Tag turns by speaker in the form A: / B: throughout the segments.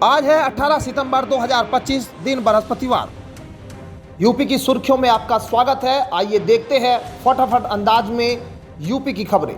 A: आज है 18 सितंबर 2025, दिन बृहस्पतिवार। यूपी की सुर्खियों में आपका स्वागत है। आइए देखते हैं फटाफट अंदाज में यूपी की खबरें।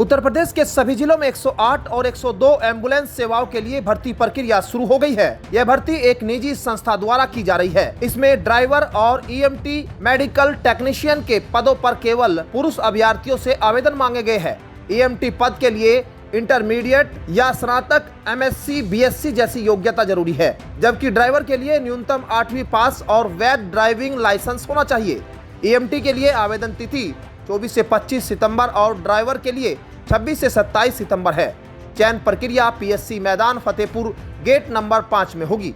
A: उत्तर प्रदेश के सभी जिलों में 108 और 102 एम्बुलेंस सेवाओं के लिए भर्ती प्रक्रिया शुरू हो गई है। यह भर्ती एक निजी संस्था द्वारा की जा रही है। इसमें ड्राइवर और ईएमटी मेडिकल टेक्नीशियन के पदों पर केवल पुरुष अभ्यर्थियों से आवेदन मांगे गए हैं। ईएमटी पद के लिए इंटरमीडिएट या स्नातक एमएससी बीएससी जैसी योग्यता जरूरी है, जबकि ड्राइवर के लिए न्यूनतम 8वीं पास और वैध ड्राइविंग लाइसेंस होना चाहिए। ईएमटी के लिए आवेदन तिथि 24 से 25 सितंबर और ड्राइवर के लिए 26 से 27 सितंबर है। चयन प्रक्रिया पीएससी मैदान फतेहपुर गेट नंबर 5 में होगी।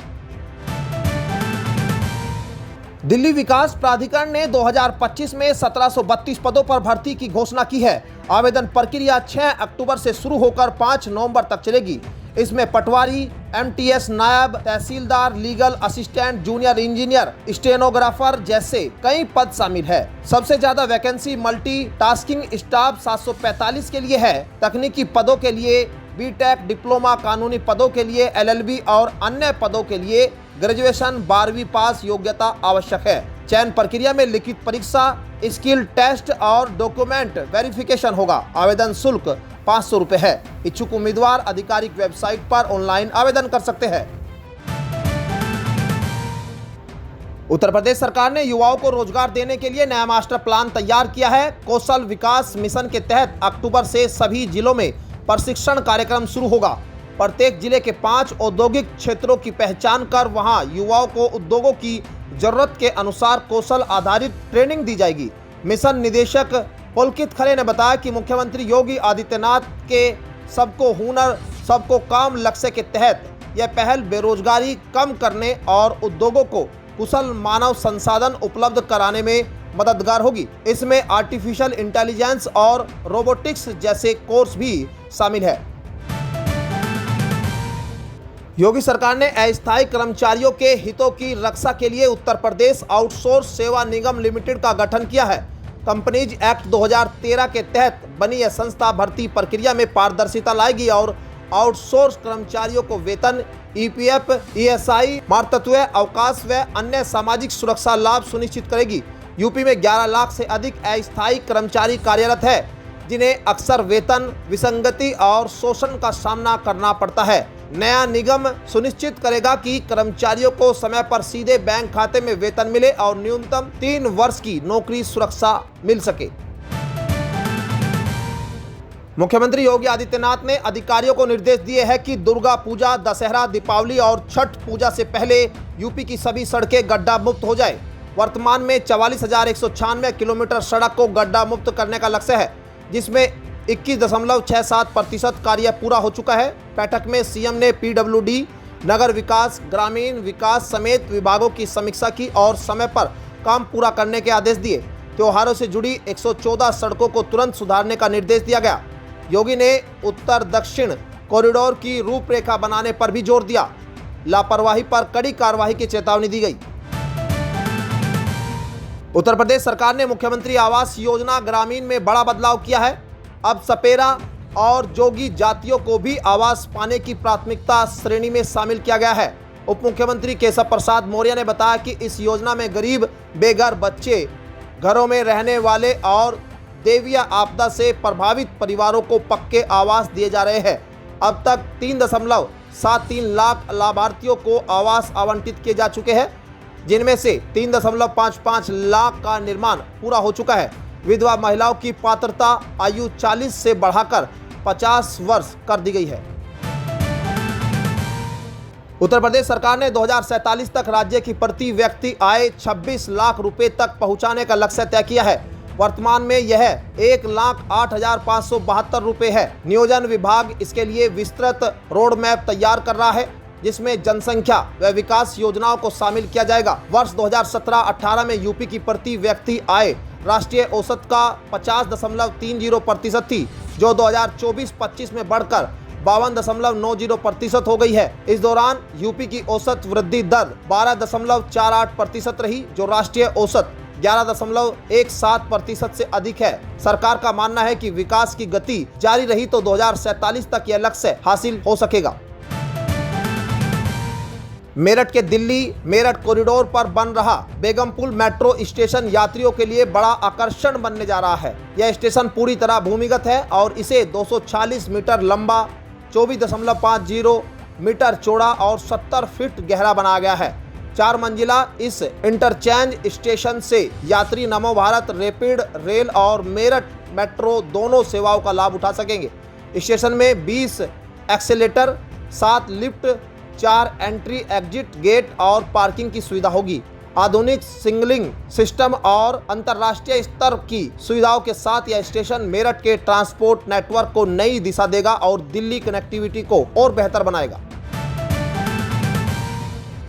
A: दिल्ली विकास प्राधिकरण ने 2025 में 1732 पदों पर भर्ती की घोषणा की है। आवेदन प्रक्रिया 6 अक्टूबर से शुरू होकर 5 नवंबर तक चलेगी। इसमें patwari, MTS, naib tehsildar, legal assistant, junior engineer, stenographer जैसे कई पद शामिल है। सबसे ज्यादा वैकेंसी मल्टी टास्किंग स्टाफ 745 के लिए है। तकनीकी पदों के लिए बीटेक डिप्लोमा, कानूनी पदों के लिए एलएलबी और अन्य पदों के लिए ग्रेजुएशन 12वीं पास योग्यता आवश्यक है। चयन प्रक्रिया में लिखित परीक्षा, स्किल टेस्ट और डॉक्यूमेंट वेरिफिकेशन होगा। आवेदन शुल्क 500 रुपए है। इच्छुक उम्मीदवार आधिकारिक वेबसाइट पर ऑनलाइन आवेदन कर सकते हैं। उत्तर प्रदेश सरकार ने युवाओं को रोजगार देने के लिए नया मास्टर प्लान तैयार किया है। कौशल विकास मिशन के तहत अक्टूबर से सभी जिलों में प्रशिक्षण कार्यक्रम शुरू होगा। प्रत्येक जिले के 5 औद्योगिक क्षेत्रों की पहचान कर वहां युवाओं को उद्योगों की जरूरत के अनुसार कौशल आधारित ट्रेनिंग दी जाएगी। मिशन निदेशक पुलकित खरे ने बताया कि मुख्यमंत्री योगी आदित्यनाथ के सबको हुनर सबको काम लक्ष्य के तहत यह पहल बेरोजगारी कम करने और उद्योगों को कुशल मानव संसाधन उपलब्ध कराने में मददगार होगी। इसमें आर्टिफिशियल इंटेलिजेंस और रोबोटिक्स जैसे कोर्स भी शामिल है। योगी सरकार ने अस्थायी कर्मचारियों के हितों की रक्षा के लिए उत्तर प्रदेश आउटसोर्स सेवा निगम लिमिटेड का गठन किया है। कंपनीज एक्ट 2013 के तहत बनी यह संस्था भर्ती प्रक्रिया में पारदर्शिता लाएगी और आउटसोर्स कर्मचारियों को वेतन, ईपीएफ, ईएसआई, मातृत्व अवकाश व अन्य सामाजिक सुरक्षा लाभ सुनिश्चित करेगी। यूपी में 11 लाख से अधिक अस्थायी कर्मचारी कार्यरत है, जिन्हें अक्सर वेतन विसंगति और शोषण का सामना करना पड़ता है। नया निगम सुनिश्चित करेगा कि कर्मचारियों को समय पर सीधे बैंक खाते में वेतन मिले और न्यूनतम 3 वर्ष की नौकरी सुरक्षा मिल सके। मुख्यमंत्री योगी आदित्यनाथ ने अधिकारियों को निर्देश दिए हैं कि दुर्गा पूजा, दशहरा, दीपावली और छठ पूजा से पहले यूपी की सभी सड़कें गड्ढा मुक्त हो जाए। वर्तमान में 44,196 किलोमीटर सड़क को गड्ढा मुक्त करने का लक्ष्य है, जिसमें 21.67% कार्य पूरा हो चुका है। बैठक में सीएम ने पीडब्ल्यूडी, नगर विकास, ग्रामीण विकास समेत विभागों की समीक्षा की और समय पर काम पूरा करने के आदेश दिए। त्योहारों से जुड़ी 114 सड़कों को तुरंत सुधारने का निर्देश दिया गया। योगी ने उत्तर दक्षिण कॉरिडोर की रूपरेखा बनाने पर भी जोर दिया। लापरवाही पर कड़ी कार्रवाई की चेतावनी दी गई। उत्तर प्रदेश सरकार ने मुख्यमंत्री आवास योजना ग्रामीण में बड़ा बदलाव किया है। अब सपेरा और जोगी जातियों को भी आवास पाने की प्राथमिकता श्रेणी में शामिल किया गया है। उप मुख्यमंत्री केशव प्रसाद मौर्य ने बताया कि इस योजना में गरीब, बेघर बच्चे, घरों में रहने वाले और दैवीय आपदा से प्रभावित परिवारों को पक्के आवास दिए जा रहे हैं। अब तक 3.73 लाख लाभार्थियों को आवास आवंटित किए जा चुके हैं, जिनमें से 3.55 लाख का निर्माण पूरा हो चुका है। विधवा महिलाओं की पात्रता आयु 40 से बढ़ाकर 50 वर्ष कर दी गई है। उत्तर प्रदेश सरकार ने 2047 तक राज्य की प्रति व्यक्ति आय 26 लाख रुपए तक पहुंचाने का लक्ष्य तय किया है। वर्तमान में यह 1,08,572 रुपए है। नियोजन विभाग इसके लिए विस्तृत रोड मैप तैयार कर रहा है, जिसमें जनसंख्या व विकास योजनाओं को शामिल किया जाएगा। वर्ष 2017-18 में यूपी की प्रति व्यक्ति आय राष्ट्रीय औसत का 50.30% थी, जो 2024-25 में बढ़कर 52.90% हो गई है। इस दौरान यूपी की औसत वृद्धि दर 12.48% रही, जो राष्ट्रीय औसत 11.17% से अधिक है। सरकार का मानना है कि विकास की गति जारी रही तो 2047 तक यह लक्ष्य हासिल हो सकेगा। मेरठ के दिल्ली मेरठ कॉरिडोर पर बन रहा बेगमपुर मेट्रो स्टेशन यात्रियों के लिए बड़ा आकर्षण बनने जा रहा है। यह स्टेशन पूरी तरह भूमिगत है और इसे 240 मीटर लंबा, 24.50 मीटर चौड़ा और 70 फीट गहरा बनाया गया है। 4 मंजिला इस इंटरचेंज स्टेशन से यात्री नमो भारत रैपिड रेल और मेरठ मेट्रो दोनों सेवाओं का लाभ उठा सकेंगे। स्टेशन में 20 escalator, 7 lift, 4 entry exit gate और पार्किंग की सुविधा होगी। आधुनिक सिग्नलिंग सिस्टम और अंतर्राष्ट्रीय स्तर की सुविधाओं के साथ यह स्टेशन मेरठ के ट्रांसपोर्ट नेटवर्क को नई दिशा देगा और दिल्ली कनेक्टिविटी को और बेहतर बनाएगा।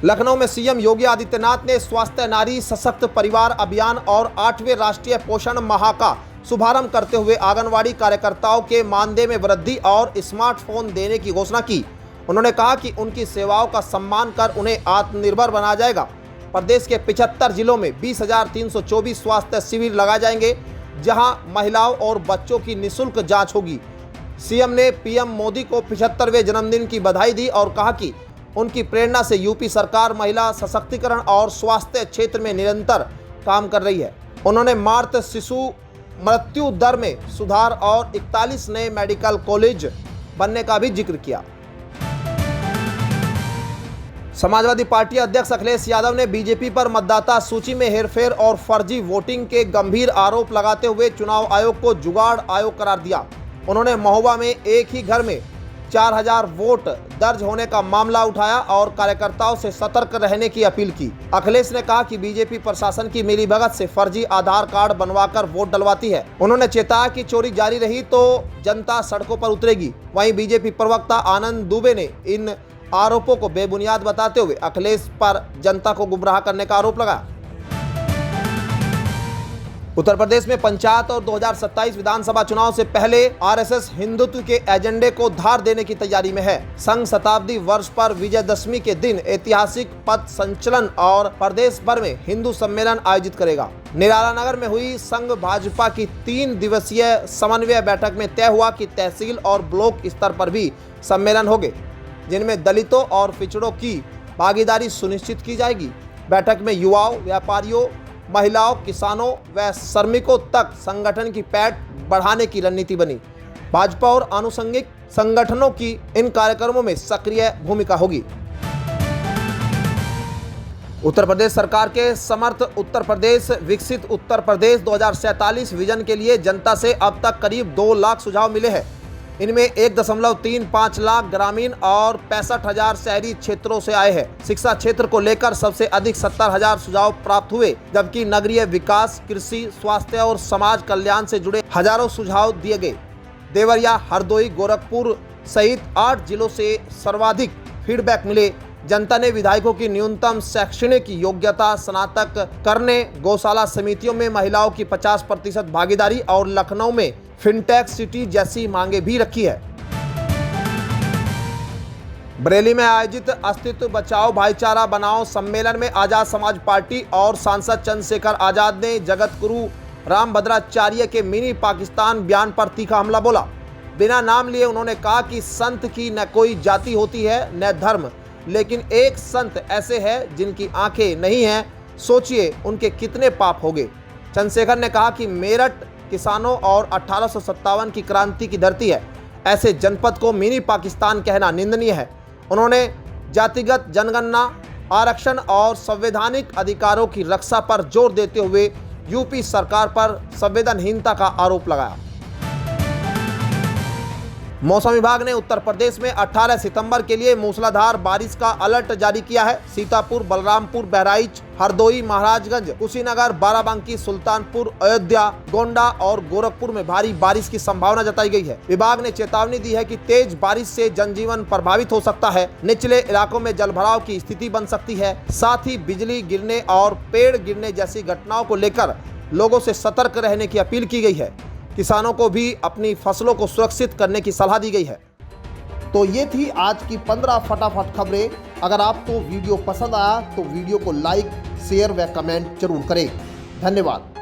A: लखनऊ में सीएम योगी आदित्यनाथ ने स्वास्थ्य नारी सशक्त परिवार अभियान और 8वें राष्ट्रीय पोषण माह का शुभारंभ करते हुए आंगनवाड़ी कार्यकर्ताओं के मानदेय में वृद्धि और स्मार्टफोन देने की घोषणा की। उन्होंने कहा कि उनकी सेवाओं का सम्मान कर उन्हें आत्मनिर्भर बनाया जाएगा। प्रदेश के 75 जिलों में 20,324 स्वास्थ्य शिविर लगाए जाएंगे, जहां महिलाओं और बच्चों की निःशुल्क जांच होगी। सीएम ने पीएम मोदी को 75वें जन्मदिन की बधाई दी और कहा कि उनकी प्रेरणा से यूपी सरकार महिला सशक्तिकरण और स्वास्थ्य क्षेत्र में निरंतर काम कर रही है। उन्होंने मातृ शिशु मृत्यु दर में सुधार और 41 नए मेडिकल कॉलेज बनने का भी जिक्र किया। समाजवादी पार्टी अध्यक्ष अखिलेश यादव ने बीजेपी पर मतदाता सूची में हेरफेर और फर्जी वोटिंग के गंभीर आरोप लगाते हुए चुनाव आयोग को जुगाड़ आयोग करार दिया। उन्होंने महोबा में एक ही घर में 4000 वोट दर्ज होने का मामला उठाया और कार्यकर्ताओं से सतर्क रहने की अपील की। अखिलेश ने कहा कि बीजेपी प्रशासन की मिलीभगत से फर्जी आधार कार्ड बनवाकर वोट डलवाती है। उन्होंने चेताया कि चोरी जारी रही तो जनता सड़कों पर उतरेगी। वहीं बीजेपी प्रवक्ता आनंद दुबे ने इन आरोपों को बेबुनियाद बताते हुए अखिलेश पर जनता को गुमराह करने का आरोप लगाया। उत्तर प्रदेश में पंचायत और 2027 विधानसभा चुनाव से पहले आरएसएस हिंदुत्व के एजेंडे को धार देने की तैयारी में है। संघ शताब्दी वर्ष पर विजयदशमी के दिन ऐतिहासिक पथ संचलन और प्रदेश भर में हिंदू सम्मेलन आयोजित करेगा। निराला नगर में हुई संघ भाजपा की 3 दिवसीय समन्वय बैठक में तय हुआ कि तहसील और ब्लॉक स्तर पर भी सम्मेलन होंगे, जिनमें दलितों और पिछड़ों की भागीदारी सुनिश्चित की जाएगी। बैठक में युवाओं, व्यापारियों, महिलाओं, किसानों व श्रमिकों तक संगठन की पैठ बढ़ाने की रणनीति बनी। भाजपा और आनुषंगिक संगठनों की इन कार्यक्रमों में सक्रिय भूमिका होगी। उत्तर प्रदेश सरकार के समर्थ उत्तर प्रदेश विकसित उत्तर प्रदेश 2047 विजन के लिए जनता से अब तक करीब 2 लाख सुझाव मिले हैं। इनमें 1.35 लाख ग्रामीण और 65,000 शहरी क्षेत्रों से आए हैं। शिक्षा क्षेत्र को लेकर सबसे अधिक 70,000 सुझाव प्राप्त हुए, जबकि नगरीय विकास, कृषि, स्वास्थ्य और समाज कल्याण से जुड़े हजारों सुझाव दिए गए। देवरिया, हरदोई, गोरखपुर सहित 8 जिलों से सर्वाधिक फीडबैक मिले। जनता ने विधायकों की न्यूनतम शैक्षणिक योग्यता, स्नातक करने, गौशाला समितियों में महिलाओं की 50% भागीदारी और लखनऊ में फिनटेक सिटी जैसी मांगे भी रखी है। बरेली में आयोजित अस्तित्व बचाओ भाईचारा बनाओ सम्मेलन में आजाद समाज पार्टी और सांसद चंद्रशेखर आजाद ने जगत गुरु रामभद्राचार्य के मिनी पाकिस्तान बयान पर तीखा हमला बोला। बिना नाम लिए उन्होंने कहा कि संत की न कोई जाति होती है न धर्म, लेकिन एक संत ऐसे हैं जिनकी आंखें नहीं हैं, सोचिए उनके कितने पाप होंगे। चंद्रशेखर ने कहा कि मेरठ किसानों और 1857 की क्रांति की धरती है। ऐसे जनपद को मिनी पाकिस्तान कहना निंदनीय है। उन्होंने जातिगत जनगणना, आरक्षण और संवैधानिक अधिकारों की रक्षा पर जोर देते हुए यूपी सरकार पर संवेदनहीनता का आरोप लगाया। मौसम विभाग ने उत्तर प्रदेश में 18 सितंबर के लिए मूसलाधार बारिश का अलर्ट जारी किया है। सीतापुर, बलरामपुर, बहराइच, हरदोई, महाराजगंज, कुशीनगर, बाराबंकी, सुल्तानपुर, अयोध्या, गोंडा और गोरखपुर में भारी बारिश की संभावना जताई गई है। विभाग ने चेतावनी दी है कि तेज बारिश से जनजीवन प्रभावित हो सकता है। निचले इलाकों में जलभराव की स्थिति बन सकती है। साथ ही बिजली गिरने और पेड़ गिरने जैसी घटनाओं को लेकर लोगों से सतर्क रहने की अपील की गई है। किसानों को भी अपनी फसलों को सुरक्षित करने की सलाह दी गई है। तो ये थी आज की 15 फटाफट खबरें। अगर आपको वीडियो पसंद आया तो वीडियो को लाइक, शेयर व कमेंट जरूर करें। धन्यवाद।